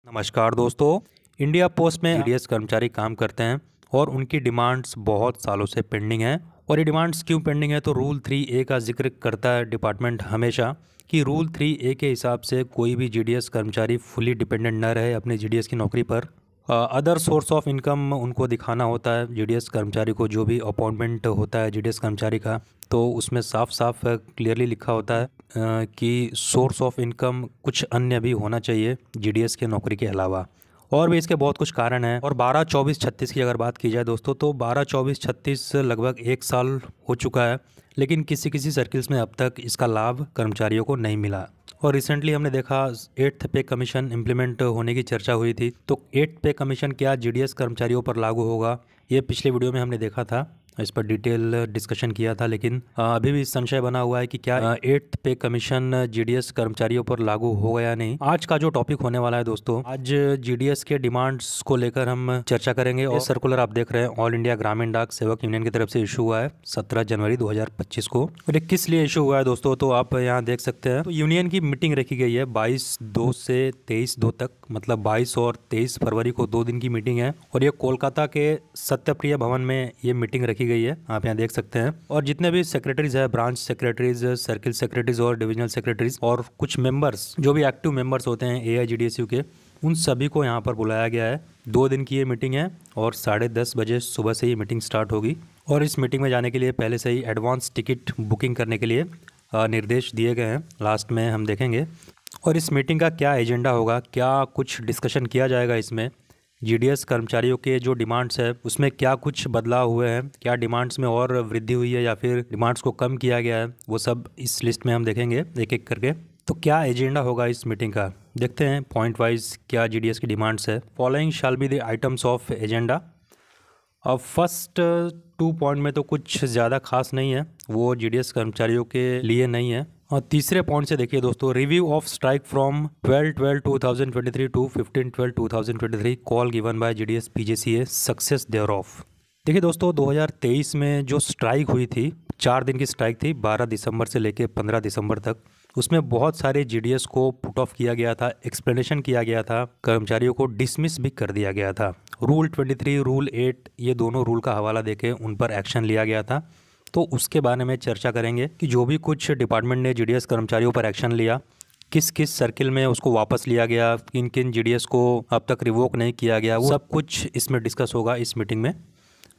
नमस्कार दोस्तों। India post में जीडीएस कर्मचारी काम करते हैं और उनकी डिमांड्स बहुत सालों से पेंडिंग हैं। और ये डिमांड्स क्यों पेंडिंग है, तो रूल 3A का जिक्र करता है डिपार्टमेंट हमेशा कि रूल 3A के हिसाब से कोई भी जीडीएस कर्मचारी फुली डिपेंडेंट न रहे अपने जीडीएस की नौकरी पर। अदर सोर्स ऑफ इनकम उनको दिखाना होता है जीडीएस कर्मचारी को। जो भी अपॉइंटमेंट होता है जीडीएस कर्मचारी का, तो उसमें साफ साफ क्लियरली लिखा होता है कि सोर्स ऑफ इनकम कुछ अन्य भी होना चाहिए जीडीएस के नौकरी के अलावा। और भी इसके बहुत कुछ कारण हैं। और 12, 24, 36 की अगर बात की जाए दोस्तों, तो 12, 24, 36 लगभग 1 साल हो चुका है, लेकिन किसी किसी सर्किल्स में अब तक इसका लाभ कर्मचारियों को नहीं मिला। और रिसेंटली हमने देखा 8th पे कमीशन इम्प्लीमेंट होने की चर्चा हुई थी। तो 8th पे कमीशन क्या जीडीएस कर्मचारियों पर लागू होगा, ये पिछले वीडियो में हमने देखा था, इस पर डिटेल डिस्कशन किया था। लेकिन अभी भी संशय बना हुआ है कि क्या 8th पे कमीशन जीडीएस कर्मचारियों पर लागू होगा या नहीं। आज का जो टॉपिक होने वाला है दोस्तों, आज जीडीएस के डिमांड्स को लेकर हम चर्चा करेंगे। और सर्कुलर आप देख रहे हैं ऑल इंडिया ग्रामीण डाक सेवक यूनियन की तरफ से इशू हुआ है 17 जनवरी 2025 को। और ये किस लिए इशू हुआ है दोस्तों, तो आप यहाँ देख सकते हैं। तो यूनियन की मीटिंग रखी गई है 22/2 से 23/2 तक, मतलब 22 और 23 फरवरी को 2 दिन की मीटिंग है। और ये कोलकाता के सत्यप्रिय भवन में ये मीटिंग रखी गई है, आप यहाँ देख सकते हैं। और जितने भी सेक्रेटरीज है, ब्रांच सेक्रेटरीज, सर्किल सेक्रेटरीज और डिविजनल सेक्रेटरीज और कुछ मेंबर्स जो भी एक्टिव मेंबर्स होते हैं AIGDSU के, उन सभी को यहाँ पर बुलाया गया है। 2 दिन की ये मीटिंग है और 10:30 बजे सुबह से ये मीटिंग स्टार्ट होगी। और इस मीटिंग में जाने के लिए पहले से ही एडवांस टिकट बुकिंग करने के लिए निर्देश दिए गए हैं, लास्ट में हम देखेंगे। और इस मीटिंग का क्या एजेंडा होगा, क्या कुछ डिस्कशन किया जाएगा इसमें, जीडीएस कर्मचारियों के जो डिमांड्स है उसमें क्या कुछ बदलाव हुए हैं, क्या डिमांड्स में और वृद्धि हुई है या फिर डिमांड्स को कम किया गया है, वो सब इस लिस्ट में हम देखेंगे एक एक करके। तो क्या एजेंडा होगा इस मीटिंग का, देखते हैं पॉइंट वाइज क्या जीडीएस की डिमांड्स है। Following shall be the items of agenda. अब फर्स्ट 2 पॉइंट में तो कुछ ज़्यादा खास नहीं है, वो जीडीएस कर्मचारियों के लिए नहीं है। और तीसरे पॉइंट से देखिए दोस्तों, review of strike from 12/12/2023 to 15/12/2023, call given by GDS PJCA, success thereof ऑफ। देखिए दोस्तों, 2023 में जो स्ट्राइक हुई थी, 4 दिन की स्ट्राइक थी, 12 दिसंबर से लेकर 15 दिसंबर तक। उसमें बहुत सारे जीडीएस को पुट ऑफ किया गया था, एक्सप्लेनेशन किया गया था, कर्मचारियों को डिसमिस भी कर दिया गया था। रूल 23, रूल 8, ये दोनों रूल का हवाला देके उन पर एक्शन लिया गया था। तो उसके बारे में चर्चा करेंगे कि जो भी कुछ डिपार्टमेंट ने जीडीएस कर्मचारियों पर एक्शन लिया, किस किस सर्किल में उसको वापस लिया गया, किन किन जीडीएस को अब तक रिवोक नहीं किया गया, वो सब कुछ इसमें डिस्कस होगा इस मीटिंग में।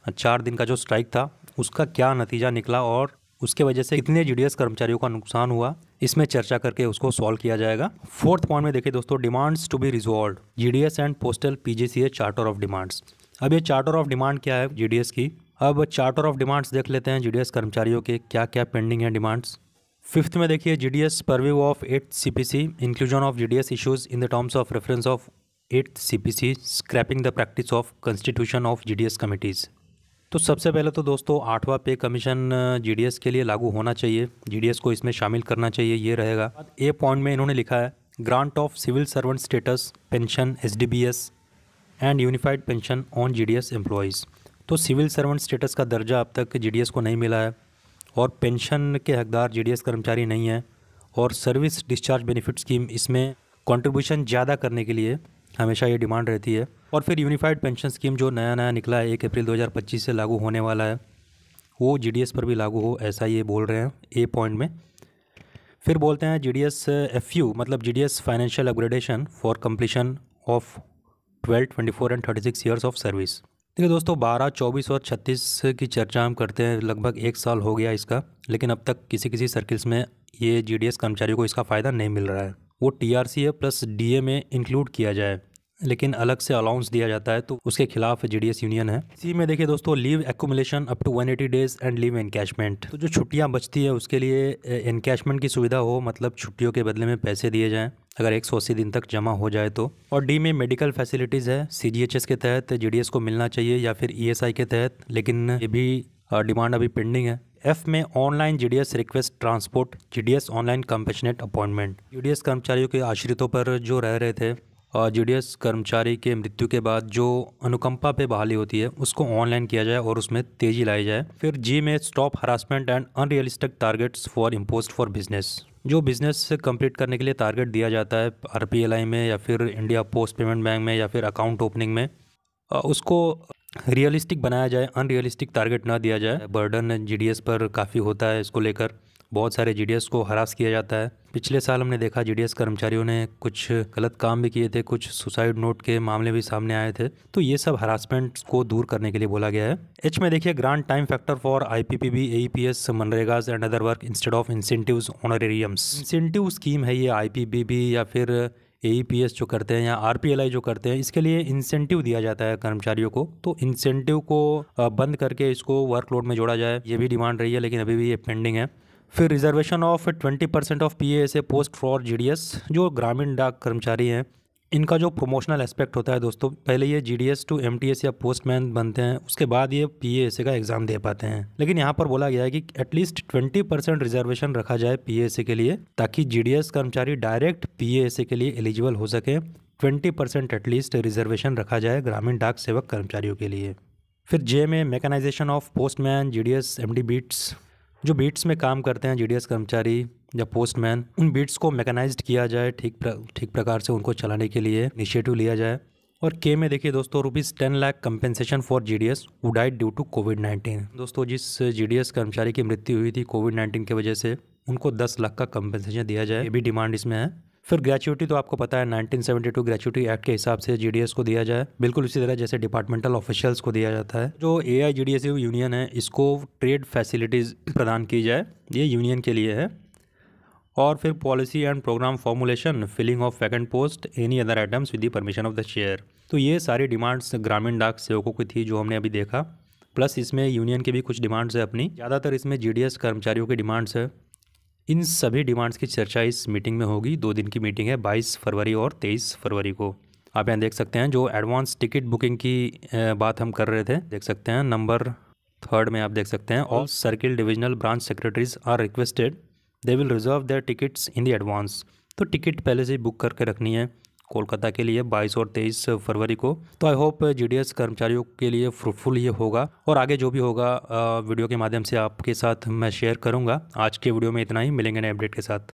4 दिन का जो स्ट्राइक था उसका क्या नतीजा निकला और उसके वजह से कितने जीडीएस कर्मचारियों का नुकसान हुआ, इसमें चर्चा करके उसको सॉल्व किया जाएगा। 4th पॉइंट में देखिए दोस्तों, demands to be resolved, GDS and postal PJCA charter of demands. अब ये चार्टर ऑफ डिमांड क्या है जीडीएस की, अब चार्टर ऑफ डिमांड्स देख लेते हैं जीडीएस कर्मचारियों के क्या क्या पेंडिंग है डिमांड्स। 5th में देखिए, GDS purview of 8th CPC, inclusion of GDS issues in the terms of reference of 8th CPC, scrapping the practice of constitution of GDS committees. तो सबसे पहले तो दोस्तों 8वां पे कमीशन जीडीएस के लिए लागू होना चाहिए, जीडीएस को इसमें शामिल करना चाहिए, ये रहेगा। ए पॉइंट में इन्होंने लिखा है grant of civil servant status, pension, SDBS and unified pension on GDS employees. तो सिविल सर्वेंट स्टेटस का दर्जा अब तक जीडीएस को नहीं मिला है और पेंशन के हकदार जीडीएस कर्मचारी नहीं है। और सर्विस डिस्चार्ज बेनिफिट स्कीम, इसमें कंट्रीब्यूशन ज़्यादा करने के लिए हमेशा ये डिमांड रहती है। और फिर यूनिफाइड पेंशन स्कीम जो नया निकला है 1 अप्रैल 2025 से लागू होने वाला है, वो जीडीएस पर भी लागू हो, ऐसा ये बोल रहे हैं ए पॉइंट में। फिर बोलते हैं जीडीएस FU, मतलब GDS financial upgradation for completion of 12, 24 and 36 years of service. देखिए दोस्तों, 12, 24 और 36 की चर्चा हम करते हैं, लगभग 1 साल हो गया इसका, लेकिन अब तक किसी किसी सर्किल्स में ये जीडीएस कर्मचारियों को इसका फ़ायदा नहीं मिल रहा है। वो TRCA प्लस DA में इंक्लूड किया जाए, लेकिन अलग से अलाउंस दिया जाता है, तो उसके खिलाफ जीडीएस यूनियन है। इसी में देखिए दोस्तों, leave accumulation up to 180 days and leave encashment. तो जो छुट्टियां बचती है उसके लिए एनकैशमेंट की सुविधा हो, मतलब छुट्टियों के बदले में पैसे दिए जाएं अगर 180 दिन तक जमा हो जाए तो। और डी में मेडिकल फैसिलिटीज़ है, CGHS के तहत जीडीएस को मिलना चाहिए या फिर ESI के तहत, लेकिन ये भी डिमांड अभी पेंडिंग है। F में online GDS request transport, GDS online compassionate appointment. GDS कर्मचारियों के आश्रितों पर जो रह रहे थे, जीडीएस कर्मचारी के मृत्यु के बाद जो अनुकंपा पे बहाली होती है उसको ऑनलाइन किया जाए और उसमें तेजी लाई जाए। फिर G में stop harassment and unrealistic targets for imposed for business. जो बिज़नेस कंप्लीट करने के लिए टारगेट दिया जाता है आरपीएलआई में या फिर इंडिया पोस्ट पेमेंट बैंक में या फिर अकाउंट ओपनिंग में, उसको रियलिस्टिक बनाया जाए, अनरियलिस्टिक टारगेट ना दिया जाए। बर्डन जीडीएस पर काफ़ी होता है, इसको लेकर बहुत सारे जीडीएस को हरास किया जाता है। पिछले साल हमने देखा जीडीएस कर्मचारियों ने कुछ गलत काम भी किए थे, कुछ सुसाइड नोट के मामले भी सामने आए थे। तो ये सब हरासमेंट को दूर करने के लिए बोला गया है। एच में देखिए grant time factor for IPPB, AEPS, मनरेगास and other work instead of incentives honorariums. Incentive scheme है ये आईपीपीबी या फिर एईपीएस जो करते हैं या आरपीएलआई जो करते हैं, इसके लिए इंसेंटिव दिया जाता है कर्मचारियों को। तो इंसेंटिव को बंद करके इसको वर्कलोड में जोड़ा जाए, ये भी डिमांड रही है, लेकिन अभी भी ये पेंडिंग है। फिर reservation of 20% of PA SA post for GDS, जो ग्रामीण डाक कर्मचारी हैं, इनका जो प्रमोशनल एस्पेक्ट होता है दोस्तों, पहले ये जीडीएस टू एमटीएस या पोस्टमैन बनते हैं, उसके बाद ये पीएएसए का एग्ज़ाम दे पाते हैं। लेकिन यहाँ पर बोला गया है कि एटलीस्ट 20% रिजर्वेशन रखा जाए पीएएसए के लिए, ताकि जीडीएस कर्मचारी डायरेक्ट पीएएसए के लिए एलिजिबल हो सके। 20% एटलीस्ट रिजर्वेशन रखा जाए ग्रामीण डाक सेवक कर्मचारियों के लिए। फिर जे में mechanisation of postman, GDS, MD beats, जो बीट्स में काम करते हैं जीडीएस कर्मचारी या पोस्टमैन, उन बीट्स को मैकेनाइज्ड किया जाए, ठीक प्रकार से उनको चलाने के लिए इनिशिएटिव लिया जाए। और के में देखिए दोस्तों, ₹10 lakh compensation for GDS who died due to कोविड-19। दोस्तों, जिस जीडीएस कर्मचारी की मृत्यु हुई थी कोविड-19 की वजह से, उनको 10 लाख का कंपेंसेशन दिया जाए, ये भी डिमांड इसमें है। फिर ग्रेचुइटी तो आपको पता है 1972 ग्रेचुइटी एक्ट के हिसाब से जीडीएस को दिया जाए, बिल्कुल उसी तरह जैसे डिपार्टमेंटल ऑफिशियल्स को दिया जाता है। जो एआईजीडीएसयू यूनियन है, इसको ट्रेड फैसिलिटीज़ प्रदान की जाए, ये यूनियन के लिए है। और फिर policy and program formulation, filling of vacant post, any other items with the permission of the chair. तो ये सारी डिमांड्स ग्रामीण डाक सेवकों की थी जो हमने अभी देखा, प्लस इसमें यूनियन की भी कुछ डिमांड्स है अपनी। ज़्यादातर इसमें जीडीएस कर्मचारियों की डिमांड्स है। इन सभी डिमांड्स की चर्चा इस मीटिंग में होगी। 2 दिन की मीटिंग है, 22 फरवरी और 23 फरवरी को। आप यहाँ देख सकते हैं जो एडवांस टिकट बुकिंग की बात हम कर रहे थे, देख सकते हैं नंबर 3 में आप देख सकते हैं, all circle divisional branch secretaries are requested they will reserve their tickets in the advance. तो टिकट पहले से ही बुक करके रखनी है कोलकाता के लिए 22 और 23 फरवरी को। तो आई होप जीडीएस कर्मचारियों के लिए फ्रूटफुल ये होगा, और आगे जो भी होगा वीडियो के माध्यम से आपके साथ मैं शेयर करूंगा। आज के वीडियो में इतना ही, मिलेंगे नए अपडेट के साथ।